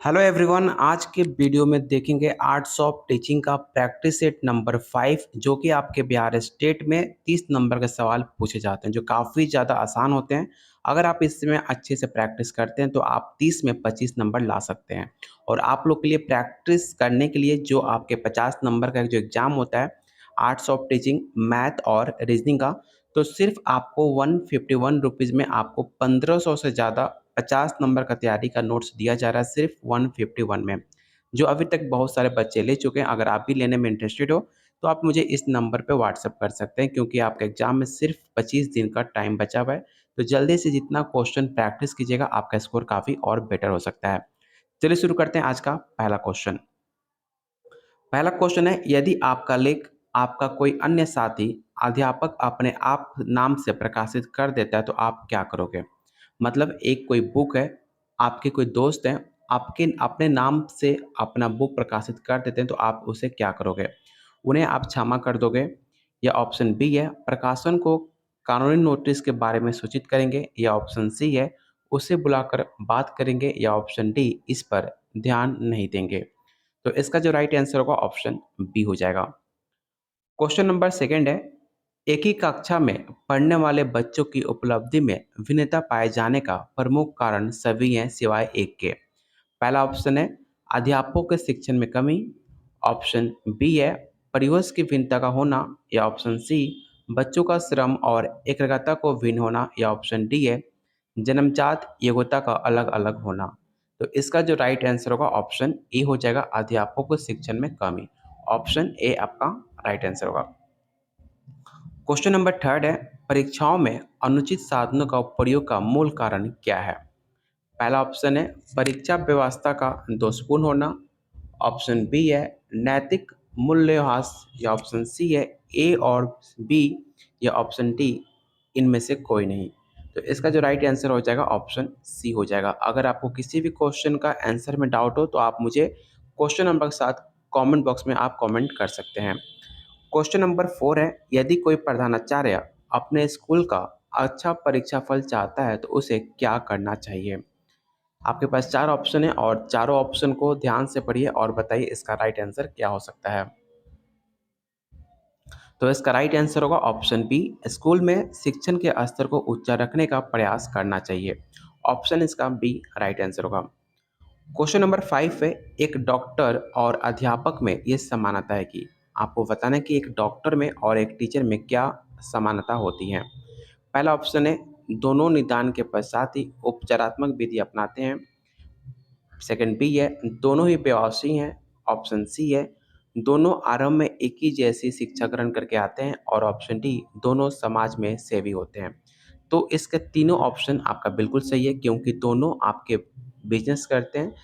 Hello everyone. आज के video में देखेंगे आर्ट्स ऑफ टीचिंग का प्रैक्टिस सेट नंबर 5 जो कि आपके बिहार स्टेट में 30 नंबर के सवाल पूछे जाते हैं जो काफ़ी ज़्यादा आसान होते हैं। अगर आप इसमें अच्छे से प्रैक्टिस करते हैं तो आप 30 में 25 नंबर ला सकते हैं। और आप लोग के लिए प्रैक्टिस करने के लिए जो आपके 50 नंबर का जो एग्ज़ाम होता है आर्ट्स ऑफ टीचिंग मैथ और रीजनिंग का, तो सिर्फ आपको 151 रुपीज़ में आपको 1500 से ज़्यादा 50 नंबर का तैयारी का नोट्स दिया जा रहा है सिर्फ 151 में, जो अभी तक बहुत सारे बच्चे ले चुके हैं। अगर आप भी लेने में इंटरेस्टेड हो तो आप मुझे इस नंबर पे व्हाट्सएप कर सकते हैं, क्योंकि आपके एग्जाम में सिर्फ 25 दिन का टाइम बचा हुआ है। तो जल्दी से जितना क्वेश्चन प्रैक्टिस कीजिएगा आपका स्कोर काफ़ी और बेटर हो सकता है। चलिए शुरू करते हैं आज का पहला क्वेश्चन। पहला क्वेश्चन है, यदि आपका लेख आपका कोई अन्य साथी अध्यापक अपने आप नाम से प्रकाशित कर देता है तो आप क्या करोगे? मतलब एक कोई बुक है, आपके कोई दोस्त हैं, आपके अपने नाम से अपना बुक प्रकाशित कर देते हैं तो आप उसे क्या करोगे? उन्हें आप क्षमा कर दोगे? या ऑप्शन बी है, प्रकाशन को कानूनी नोटिस के बारे में सूचित करेंगे? या ऑप्शन सी है, उसे बुलाकर बात करेंगे? या ऑप्शन डी, इस पर ध्यान नहीं देंगे? तो इसका जो राइट आंसर होगा ऑप्शन बी हो जाएगा। क्वेश्चन नंबर सेकंड है, एक ही कक्षा में पढ़ने वाले बच्चों की उपलब्धि में भिन्नता पाए जाने का प्रमुख कारण सभी हैं सिवाय एक के। पहला ऑप्शन है अध्यापकों के शिक्षण में कमी। ऑप्शन बी है परिवेश की भिन्नता का होना। या ऑप्शन सी बच्चों का श्रम और एकाग्रता को भिन्न होना। या ऑप्शन डी है जन्मजात योग्यता का अलग अलग होना। तो इसका जो राइट आंसर होगा ऑप्शन ए हो जाएगा, अध्यापकों को शिक्षण में कमी। ऑप्शन ए आपका राइट आंसर होगा। क्वेश्चन नंबर थर्ड है, परीक्षाओं में अनुचित साधनों का प्रयोग का मूल कारण क्या है? पहला ऑप्शन है परीक्षा व्यवस्था का दोषपूर्ण होना। ऑप्शन बी है नैतिक मूल्यह्रास। या ऑप्शन सी है ए और बी। या ऑप्शन डी, इनमें से कोई नहीं। तो इसका जो राइट आंसर हो जाएगा ऑप्शन सी हो जाएगा। अगर आपको किसी भी क्वेश्चन का आंसर में डाउट हो तो आप मुझे क्वेश्चन नंबर के साथ कमेंट बॉक्स में आप कमेंट कर सकते हैं। क्वेश्चन नंबर 4 है, यदि कोई प्रधानाचार्य अपने स्कूल का अच्छा परीक्षा फल चाहता है तो उसे क्या करना चाहिए? आपके पास 4 ऑप्शन है और चारों ऑप्शन को ध्यान से पढ़िए और बताइए इसका राइट आंसर क्या हो सकता है। तो इसका राइट आंसर होगा ऑप्शन बी, स्कूल में शिक्षण के स्तर को ऊंचा रखने का प्रयास करना चाहिए। ऑप्शन इसका बी राइट आंसर होगा। क्वेश्चन नंबर 5 है, एक डॉक्टर और अध्यापक में ये समानता है कि आपको बताना है कि एक डॉक्टर में और एक टीचर में क्या समानता होती है। पहला ऑप्शन है दोनों निदान के पश्चात ही उपचारात्मक विधि अपनाते हैं। सेकंड बी है दोनों ही व्यवसायी हैं। ऑप्शन सी है दोनों आरंभ में एक ही जैसी शिक्षा ग्रहण करके आते हैं। और ऑप्शन डी, दोनों समाज में सेवी होते हैं। तो इसके तीनों ऑप्शन आपका बिल्कुल सही है, क्योंकि दोनों आपके बिजनेस करते हैं।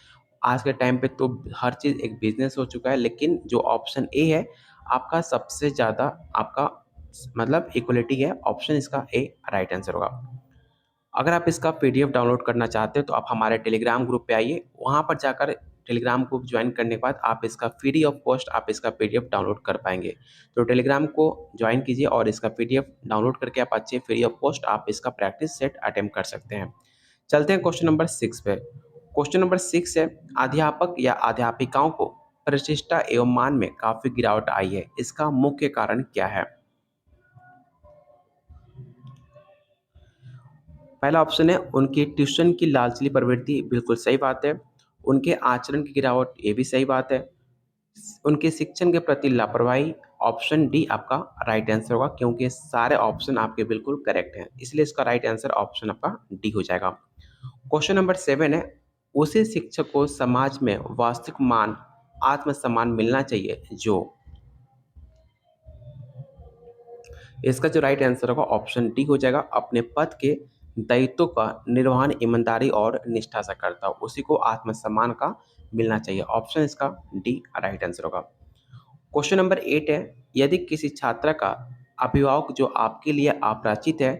आज के टाइम पे तो हर चीज़ एक बिजनेस हो चुका है, लेकिन जो ऑप्शन ए है आपका सबसे ज़्यादा आपका मतलब इक्वलिटी है। ऑप्शन इसका ए राइट आंसर होगा। अगर आप इसका पीडीएफ डाउनलोड करना चाहते हैं तो आप हमारे टेलीग्राम ग्रुप पे आइए। वहाँ पर जाकर टेलीग्राम ग्रुप ज्वाइन करने के बाद आप इसका फ्री ऑफ कॉस्ट आप इसका पीडीएफ डाउनलोड कर पाएंगे। तो टेलीग्राम को ज्वाइन कीजिए और इसका पीडीएफ डाउनलोड करके आप अच्छे फ्री ऑफ कॉस्ट आप इसका प्रैक्टिस सेट अटेम्प्ट कर सकते हैं। चलते हैं क्वेश्चन नंबर 6 पे। क्वेश्चन नंबर 6 है, अध्यापक या अध्यापिकाओं को प्रतिष्ठा एवं मान में काफ़ी गिरावट आई है, इसका मुख्य कारण क्या है? पहला ऑप्शन है उनकी ट्यूशन की लालची प्रवृत्ति, बिल्कुल सही बात है। उनके आचरण की गिरावट, ये भी सही बात है। उनके शिक्षण के प्रति लापरवाही, ऑप्शन डी आपका राइट आंसर होगा, क्योंकि सारे ऑप्शन आपके बिल्कुल करेक्ट हैं, इसलिए इसका राइट आंसर ऑप्शन आपका डी हो जाएगा। क्वेश्चन नंबर 7 है, उसी शिक्षक को समाज में वास्तविक मान आत्मसम्मान मिलना चाहिए जो। इसका जो राइट आंसर होगा ऑप्शन डी हो जाएगा, अपने पद के दायित्व का निर्वहन ईमानदारी और निष्ठा से करता हो उसी को आत्मसम्मान का मिलना चाहिए। ऑप्शन इसका डी राइट आंसर होगा। क्वेश्चन नंबर 8 है, यदि किसी छात्रा का अभिभावक जो आपके लिए अपरिचित है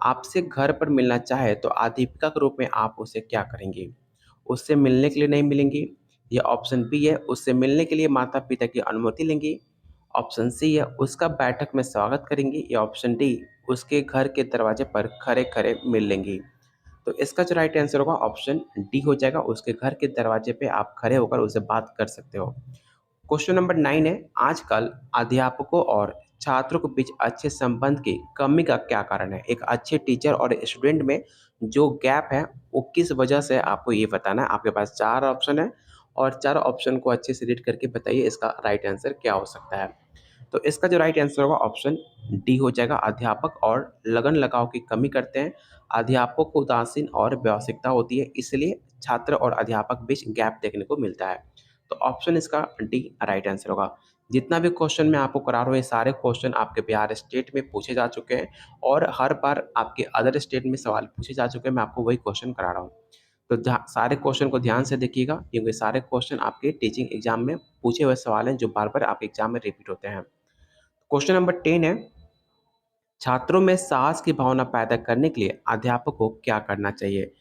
आपसे घर पर मिलना चाहे तो अध्यापिका के रूप में आप उसे क्या करेंगे? उससे मिलने के लिए नहीं मिलेंगी। या ऑप्शन बी है उससे मिलने के लिए माता पिता की अनुमति लेंगी। ऑप्शन सी है उसका बैठक में स्वागत करेंगी। या ऑप्शन डी, उसके घर के दरवाजे पर खड़े खड़े मिल लेंगी। तो इसका जो राइट आंसर होगा ऑप्शन डी हो जाएगा, उसके घर के दरवाजे पे आप खड़े होकर उससे बात कर सकते हो। क्वेश्चन नंबर 9 है, आजकल अध्यापकों और छात्रों के बीच अच्छे संबंध की कमी का क्या कारण है? एक अच्छे टीचर और स्टूडेंट में जो गैप है, वो किस वजह से है आपको ये बताना है। आपके पास 4 ऑप्शन है और चारों ऑप्शन को अच्छे से रीड करके बताइए इसका राइट आंसर क्या हो सकता है। तो इसका जो राइट आंसर होगा ऑप्शन डी हो जाएगा, अध्यापक और लगन लगाव की कमी करते हैं। अध्यापकों को उदासीन और व्यावसायिकता होती है, इसलिए छात्र और अध्यापक बीच गैप देखने को मिलता है। तो ऑप्शन इसका डी राइट आंसर होगा। जितना भी क्वेश्चन मैं आपको करा रहा हूँ, ये सारे क्वेश्चन आपके बिहार स्टेट में पूछे जा चुके हैं और हर बार आपके अदर स्टेट में सवाल पूछे जा चुके हैं। मैं आपको वही क्वेश्चन करा रहा हूँ। तो सारे क्वेश्चन को ध्यान से देखिएगा, क्योंकि सारे क्वेश्चन आपके टीचिंग एग्जाम में पूछे हुए सवाल हैं जो बार बार आपके एग्जाम में रिपीट होते हैं। क्वेश्चन नंबर 10 है, छात्रों में साहस की भावना पैदा करने के लिए अध्यापक को क्या करना चाहिए?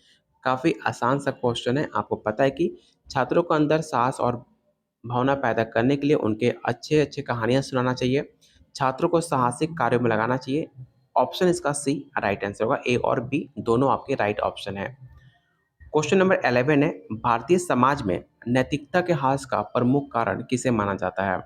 काफ़ी आसान सा क्वेश्चन है। आपको पता है कि छात्रों के अंदर साहस और भावना पैदा करने के लिए उनके अच्छे-अच्छे कहानियाँ सुनाना चाहिए। छात्रों को साहसिक कार्यों में लगाना चाहिए। ऑप्शन इसका सी राइट आंसर होगा। ए और बी दोनों आपके राइट ऑप्शन है। क्वेश्चन नंबर 11 है, भारतीय समाज में नैतिकता के ह्रास का प्रमुख कारण किसे माना जाता है?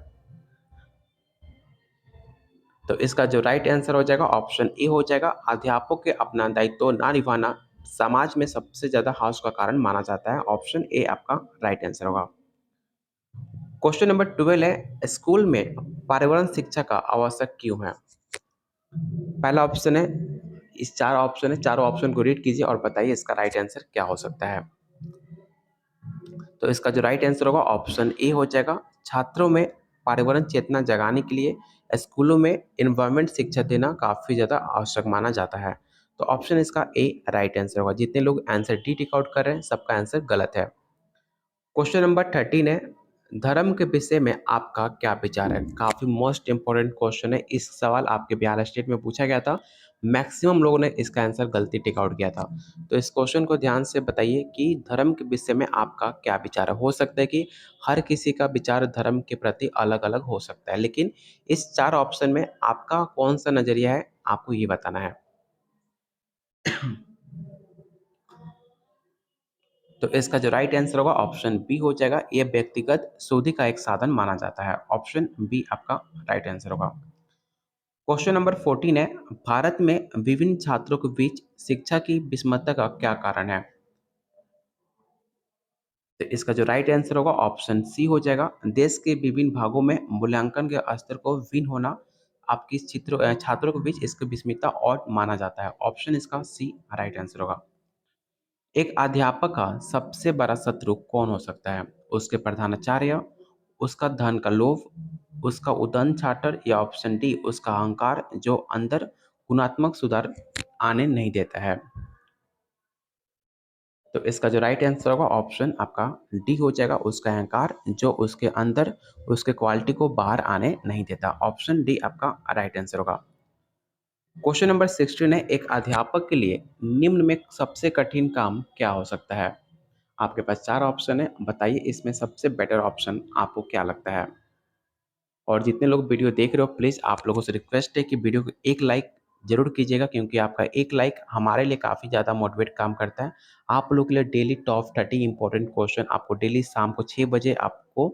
तो इसका जो राइट आंसर हो जाएगा ऑप्शन ए हो जाएगा, अध्यापक के अपना दायित्व ना निभाना समाज में सबसे ज़्यादा हास का कारण माना जाता है। ऑप्शन ए आपका राइट आंसर होगा। क्वेश्चन नंबर 12 है, स्कूल में पर्यावरण शिक्षा का आवश्यक क्यों है? पहला ऑप्शन है, इस 4 ऑप्शन है, चारों ऑप्शन को रीड कीजिए और बताइए इसका राइट आंसर क्या हो सकता है। तो इसका जो राइट आंसर होगा ऑप्शन ए हो जाएगा, छात्रों में पर्यावरण चेतना जगाने के लिए स्कूलों में एनवायरमेंट शिक्षा देना काफ़ी ज़्यादा आवश्यक माना जाता है। तो ऑप्शन इसका ए राइट आंसर होगा। जितने लोग आंसर डी टिक आउट कर रहे हैं सबका आंसर गलत है। क्वेश्चन नंबर 13 है, धर्म के विषय में आपका क्या विचार है? काफ़ी मोस्ट इंपॉर्टेंट क्वेश्चन है। इस सवाल आपके बिहार स्टेट में पूछा गया था। मैक्सिमम लोगों ने इसका आंसर गलती टिक आउट किया था। तो इस क्वेश्चन को ध्यान से बताइए कि धर्म के विषय में आपका क्या विचार है? हो सकता है कि हर किसी का विचार धर्म के प्रति अलग-अलग हो सकता है, लेकिन इस 4 ऑप्शन में आपका कौन-सा नज़रिया है, आपको ये बताना है। तो इसका जो राइट आंसर होगा ऑप्शन बी हो जाएगा, ये व्यक्तिगत शुद्धि का एक साधन माना जाता है। ऑप्शन बी आपका राइट आंसर होगा। क्वेश्चन नंबर 14 है, भारत में विभिन्न छात्रों के बीच शिक्षा की विषमता का क्या कारण है? तो इसका जो राइट आंसर होगा ऑप्शन सी हो जाएगा, देश के विभिन्न भागों में मूल्यांकन के स्तर को भिन्न होना आपकी छात्रों के बीच इसकी विषमता और माना जाता है। ऑप्शन इसका सी राइट आंसर होगा। एक अध्यापक का सबसे बड़ा शत्रु कौन हो सकता है? उसके प्रधानाचार्य, उसका धन का लोभ, उसका उद्दंड चाटर या ऑप्शन डी उसका अहंकार जो अंदर गुणात्मक सुधार आने नहीं देता है। तो इसका जो राइट आंसर होगा ऑप्शन आपका डी हो जाएगा, उसका अहंकार जो उसके अंदर उसके क्वालिटी को बाहर आने नहीं देता। ऑप्शन डी आपका राइट आंसर होगा। क्वेश्चन नंबर 16 है, एक अध्यापक के लिए निम्न में सबसे कठिन काम क्या हो सकता है? आपके पास 4 ऑप्शन है, बताइए इसमें सबसे बेटर ऑप्शन आपको क्या लगता है? और जितने लोग वीडियो देख रहे हो प्लीज़ आप लोगों से रिक्वेस्ट है कि वीडियो को एक लाइक ज़रूर कीजिएगा, क्योंकि आपका एक लाइक हमारे लिए काफ़ी ज़्यादा मोटिवेट काम करता है। आप लोगों के लिए डेली टॉप 30 इंपॉर्टेंट क्वेश्चन आपको डेली शाम को 6 बजे आपको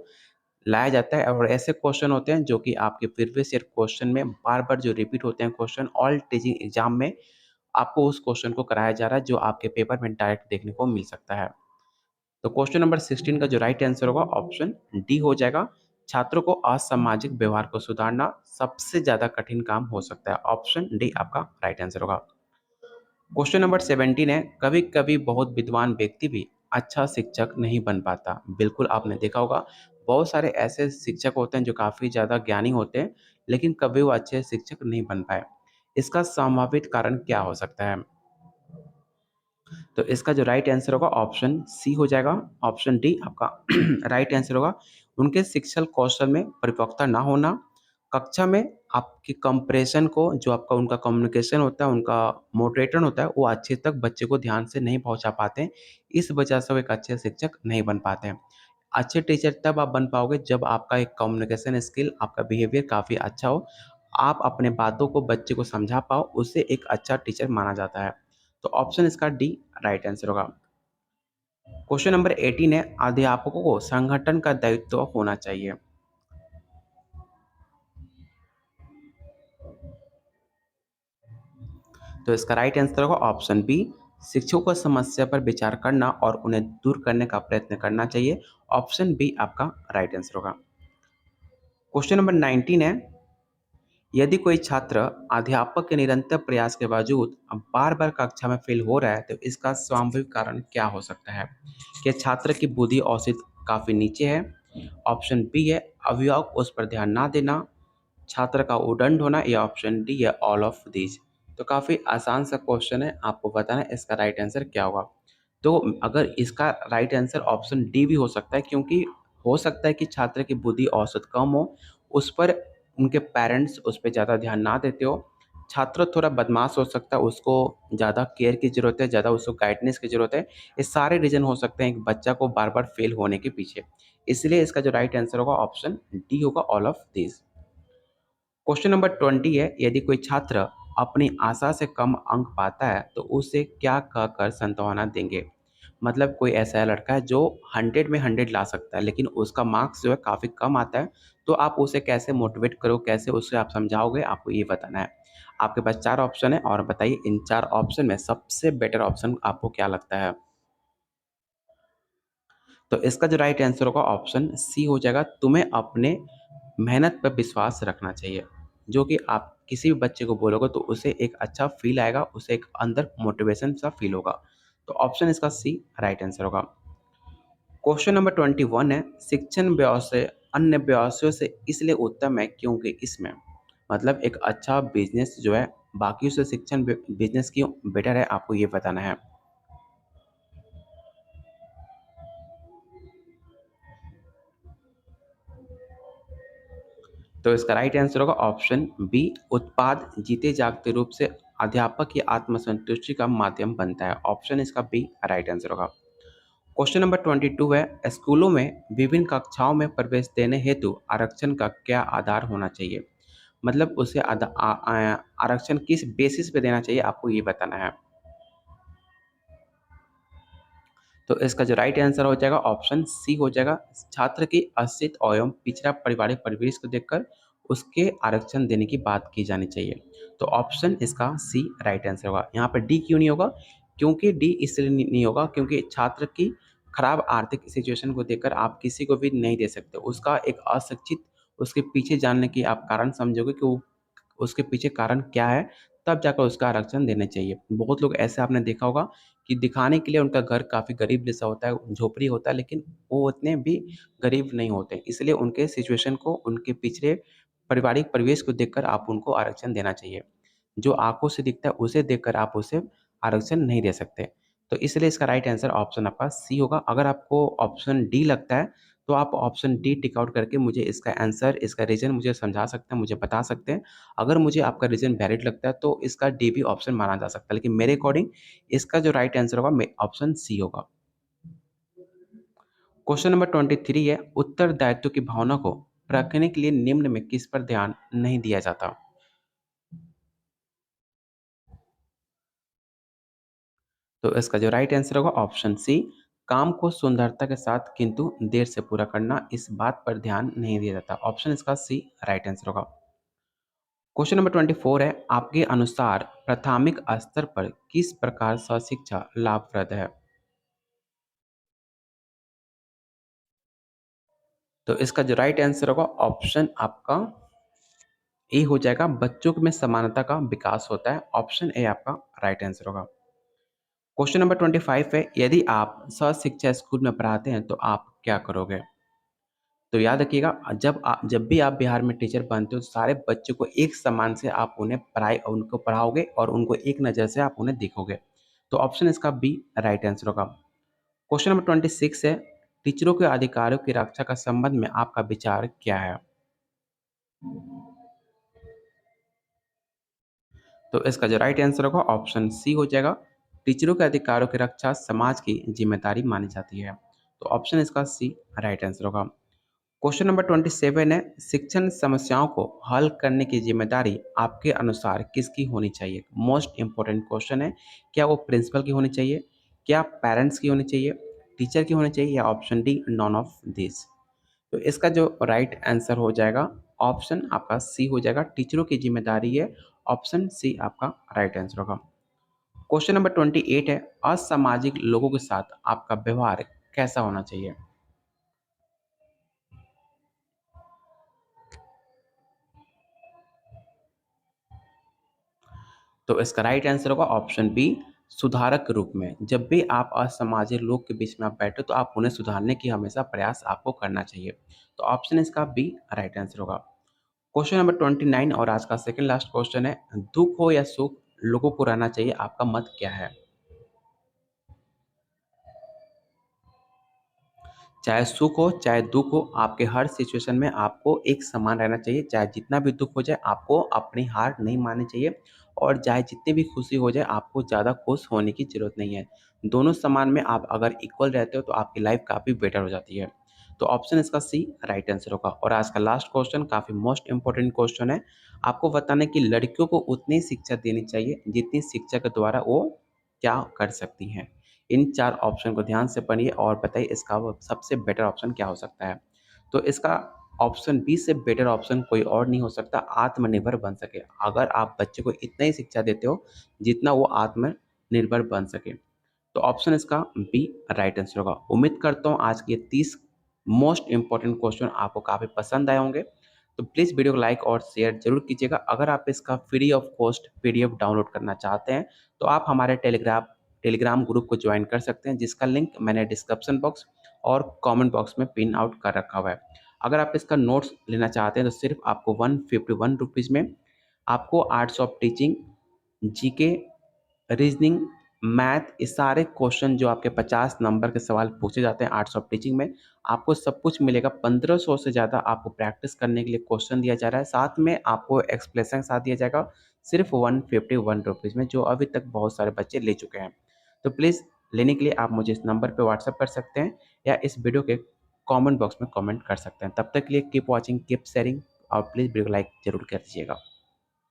लाया जाता है, और ऐसे क्वेश्चन होते हैं जो कि आपके प्रीवियस ईयर क्वेश्चन में बार-बार जो रिपीट होते हैं क्वेश्चन, ऑल टीचिंग एग्ज़ाम में आपको उस क्वेश्चन को कराया जा रहा है जो आपके पेपर में डायरेक्ट देखने को मिल सकता है। तो क्वेश्चन नंबर 16 का जो राइट आंसर होगा ऑप्शन डी हो जाएगा, छात्रों को असामाजिक व्यवहार को सुधारना सबसे ज़्यादा कठिन काम हो सकता है। ऑप्शन डी आपका राइट आंसर होगा। क्वेश्चन नंबर 17 है, कभी-कभी बहुत विद्वान व्यक्ति भी अच्छा शिक्षक नहीं बन पाता। बिल्कुल आपने देखा होगा, बहुत सारे ऐसे शिक्षक होते हैं जो काफ़ी ज़्यादा ज्ञानी होते हैं, लेकिन कभी वो अच्छे शिक्षक नहीं बन पाए। इसका संभावित कारण क्या हो सकता है? तो इसका जो राइट आंसर होगा ऑप्शन सी हो जाएगा, ऑप्शन डी आपका राइट आंसर होगा। उनके शिक्षण कौशल में परिपक्वता ना होना, कक्षा में आपके कंप्रेशन को जो आपका उनका कम्युनिकेशन होता है, उनका मोटिवेशन होता है, वो अच्छे तक बच्चे को ध्यान से नहीं पहुँचा पाते हैं। इस वजह से वो एक अच्छे शिक्षक नहीं बन पाते हैं। अच्छे टीचर तब आप बन पाओगे जब आपका एक कम्युनिकेशन स्किल, आपका बिहेवियर काफ़ी अच्छा हो, आप अपने बातों को बच्चे को समझा पाओ, उसे एक अच्छा टीचर माना जाता है। तो ऑप्शन इसका डी राइट आंसर होगा। क्वेश्चन नंबर 18 है, अध्यापकों को संगठन का दायित्व होना चाहिए। तो इसका राइट आंसर होगा ऑप्शन बी, शिक्षकों को समस्या पर विचार करना और उन्हें दूर करने का प्रयत्न करना चाहिए। ऑप्शन बी आपका राइट आंसर होगा। क्वेश्चन नंबर 19 है, यदि कोई छात्र अध्यापक के निरंतर प्रयास के बावजूद अब बार-बार कक्षा में फेल हो रहा है, तो इसका स्वाभाविक कारण क्या हो सकता है? क्या छात्र की बुद्धि औसत काफ़ी नीचे है? ऑप्शन बी है, अभिभावक उस पर ध्यान ना देना, छात्र का उद्दंड होना, या ऑप्शन डी है ऑल ऑफ दीज। तो काफ़ी आसान सा क्वेश्चन है, आपको बताना है इसका राइट आंसर क्या होगा। तो अगर इसका राइट आंसर ऑप्शन डी भी हो सकता है, क्योंकि हो सकता है कि छात्र की बुद्धि औसत कम हो, उस पर उनके पेरेंट्स उस पे ज़्यादा ध्यान ना देते हो। छात्र थोड़ा बदमाश हो सकता है, उसको ज़्यादा केयर की ज़रूरत है, ज़्यादा उसको गाइडेंस की ज़रूरत है। ये सारे रीज़न हो सकते हैं एक बच्चा को बार-बार फेल होने के पीछे। इसलिए इसका जो राइट आंसर होगा ऑप्शन डी होगा, all of these. Question number 20 है, यदि कोई छात्र अपनी आशा से कम अंक पाता है, तो उसे क्या कहकर सांत्वना देंगे? मतलब कोई ऐसा लड़का है जो 100 में 100 ला सकता है, लेकिन उसका मार्क्स जो है काफ़ी कम आता है, तो आप उसे कैसे मोटिवेट करो, कैसे उसे आप समझाओगे, आपको ये बताना है। आपके पास 4 ऑप्शन है और बताइए इन 4 ऑप्शन में सबसे बेटर ऑप्शन आपको क्या लगता है? तो इसका जो राइट आंसर होगा ऑप्शन सी हो जाएगा, तुम्हें अपने मेहनत पर विश्वास रखना चाहिए। जो कि आप किसी भी बच्चे को बोलोगे तो उसे एक अच्छा फ़ील आएगा, उसे एक अंदर मोटिवेशन सा फ़ील होगा। तो ऑप्शन इसका सी राइट आंसर होगा। क्वेश्चन नंबर 21 है, शिक्षण व्यवसाय अन्य व्यवसायों से इसलिए उत्तम है क्योंकि इसमें मतलब एक अच्छा बिज़नेस जो है बाकियों से शिक्षण बिज़नेस क्यों बेटर है, आपको ये बताना है। तो इसका राइट आंसर होगा ऑप्शन बी, उत्पाद जीते जागते रूप से अध्यापक की आत्मसंतुष्टि का माध्यम बनता है। ऑप्शन इसका बी राइट आंसर होगा। क्वेश्चन नंबर 22 है, स्कूलों में विभिन्न कक्षाओं में प्रवेश देने हेतु आरक्षण का क्या आधार होना चाहिए? मतलब उसे आरक्षण किस बेसिस पे देना चाहिए, आपको ये बताना है। तो इसका जो राइट आंसर हो जाएगा ऑप्शन सी हो जाएगा, छात्र की अस्तित्व एवं पिछड़ा पारिवारिक परिवेश को देखकर उसके आरक्षण देने की बात की जानी चाहिए। तो ऑप्शन इसका सी राइट आंसर होगा। यहाँ पर डी क्यों नहीं होगा? क्योंकि डी इसलिए नहीं होगा क्योंकि छात्र की खराब आर्थिक सिचुएशन को देखकर आप किसी को भी नहीं दे सकते। उसका एक अशिक्षित उसके पीछे जानने की आप कारण समझोगे कि वो उसके पीछे कारण क्या है, तब जाकर उसका आरक्षण देना चाहिए। बहुत लोग ऐसे आपने देखा होगा कि दिखाने के लिए उनका घर काफ़ी गरीब जैसा होता है, झोपड़ी होता है, लेकिन वो उतने भी गरीब नहीं होते। इसलिए उनके सिचुएशन को, उनके पिछड़े पारिवारिक परिवेश को देखकर आप उनको आरक्षण देना चाहिए। जो आँखों से दिखता है, उसे देखकर आप उसे आरक्षण नहीं दे सकते। तो इसलिए इसका राइट आंसर ऑप्शन आपका सी होगा। अगर आपको ऑप्शन डी लगता है, तो आप ऑप्शन डी टिक आउट करके मुझे इसका आंसर, इसका रीज़न मुझे समझा सकते हैं, मुझे बता सकते हैं। अगर मुझे आपका रीज़न वैलिड लगता है, तो इसका डी भी ऑप्शन माना जा सकता है। लेकिन मेरे अकॉर्डिंग इसका जो राइट आंसर होगा ऑप्शन सी होगा। क्वेश्चन नंबर 23 है, उत्तरदायित्व की भावना को रखने के लिए निम्न में किस पर ध्यान नहीं दिया जाता? तो इसका जो राइट आंसर होगा ऑप्शन सी, काम को सुंदरता के साथ किंतु देर से पूरा करना, इस बात पर ध्यान नहीं दिया जाता। ऑप्शन इसका सी राइट आंसर होगा। क्वेश्चन नंबर 24 है, आपके अनुसार प्राथमिक स्तर पर किस प्रकार शिक्षा लाभप्रद है? तो इसका जो राइट आंसर होगा ऑप्शन आपका ए हो जाएगा, बच्चों में समानता का विकास होता है। ऑप्शन ए आपका राइट आंसर होगा। क्वेश्चन नंबर 25 है, यदि आप शिक्षा स्कूल में पढ़ाते हैं तो आप क्या करोगे? तो याद रखिएगा, जब भी आप बिहार में टीचर बनते हो, तो सारे बच्चों को एक समान से आप उन्हें उनको पढ़ाओगे और उनको एक नज़र से आप उन्हें देखोगे। तो ऑप्शन इसका बी राइट आंसर होगा। क्वेश्चन नंबर 26 है, टीचरों के अधिकारों की रक्षा का संबंध में आपका विचार क्या है? तो इसका जो राइट आंसर होगा ऑप्शन सी हो जाएगा, टीचरों के अधिकारों की रक्षा समाज की जिम्मेदारी मानी जाती है। तो ऑप्शन इसका सी राइट आंसर होगा। क्वेश्चन नंबर 27 है, शिक्षण समस्याओं को हल करने की ज़िम्मेदारी आपके अनुसार किसकी होनी चाहिए? मोस्ट इम्पोर्टेंट क्वेश्चन है। क्या वो प्रिंसिपल की होनी चाहिए? क्या पेरेंट्स की होनी चाहिए? टीचर की होनी चाहिए या option D none of this? तो इसका जो राइट आंसर हो जाएगा ऑप्शन आपका सी हो जाएगा, टीचरों की ज़िम्मेदारी है। ऑप्शन सी आपका राइट आंसर होगा। क्वेश्चन नंबर 28 है, असामाजिक लोगों के साथ आपका व्यवहार कैसा होना चाहिए? तो इसका राइट आंसर होगा ऑप्शन बी, सुधारक के रूप में। जब भी आप असामाजिक लोग के बीच में आप बैठे तो आप उन्हें सुधारने की हमेशा प्रयास आपको करना चाहिए। तो ऑप्शन इसका बी राइट आंसर होगा। क्वेश्चन नंबर 29 और आज का सेकंड लास्ट क्वेश्चन है, दुख हो या सुख लोगों को रहना चाहिए, आपका मत क्या है? चाहे सुख हो, चाहे दुःख हो, आपके हर सिचुएशन में आपको एक समान रहना चाहिए। चाहे जितना भी दुःख हो जाए, आपको अपनी हार नहीं माननी चाहिए और चाहे जितनी भी खुशी हो जाए, आपको ज़्यादा खुश होने की ज़रूरत नहीं है। दोनों समान में आप अगर इक्वल रहते हो, तो आपकी लाइफ़ काफ़ी बेटर हो जाती है। तो ऑप्शन इसका सी राइट आंसर होगा और आज का लास्ट क्वेश्चन काफ़ी मोस्ट इम्पोर्टेंट क्वेश्चन है। आपको बताना है कि लड़कियों को उतनी शिक्षा देनी चाहिए, जितनी शिक्षा के द्वारा वो क्या कर सकती हैं। इन 4 ऑप्शन को ध्यान से पढ़िए और बताइए इसका वो सबसे बेटर ऑप्शन क्या हो सकता है। तो इसका ऑप्शन बी से बेटर ऑप्शन कोई और नहीं हो सकता, आत्मनिर्भर बन सके। अगर आप बच्चे को इतना ही शिक्षा देते हो, जितना वो आत्मनिर्भर बन सके। तो ऑप्शन इसका बी राइट आंसर होगा। उम्मीद करता हूँ आज के ये 30 मोस्ट इम्पोर्टेंट क्वेश्चन आपको काफ़ी पसंद आए होंगे। तो प्लीज़ वीडियो को लाइक और शेयर ज़रूर कीजिएगा। अगर आप इसका free of cost PDF download करना चाहते हैं, तो आप हमारे टेलीग्राम ग्रुप को ज्वाइन कर सकते हैं, जिसका लिंक मैंने डिस्क्रिप्शन बॉक्स और कमेंट बॉक्स में पिन आउट कर रखा हुआ है। अगर आप इसका नोट्स लेना चाहते हैं, तो सिर्फ आपको 151 रुपीज़ में आपको arts of teaching, GK, reasoning, math, ये सारे क्वेश्चन जो आपके 50 नंबर के सवाल पूछे जाते हैं आर्ट्स ऑफ टीचिंग में, आपको सब कुछ मिलेगा। 1500 से ज़्यादा आपको प्रैक्टिस करने के लिए क्वेश्चन दिया जा रहा है। साथ में आपको एक्सप्लेनेशन के साथ दिया जाएगा, सिर्फ 151 रुपीज़ में, जो अभी तक बहुत सारे बच्चे ले चुके हैं। तो प्लीज़ लेने के लिए आप मुझे इस नंबर पे व्हाट्सएप कर सकते हैं या इस वीडियो के कमेंट बॉक्स में कमेंट कर सकते हैं। तब तक के लिए कीप वॉचिंग, कीप शेयरिंग और प्लीज़ वीडियो को लाइक ज़रूर कर दीजिएगा।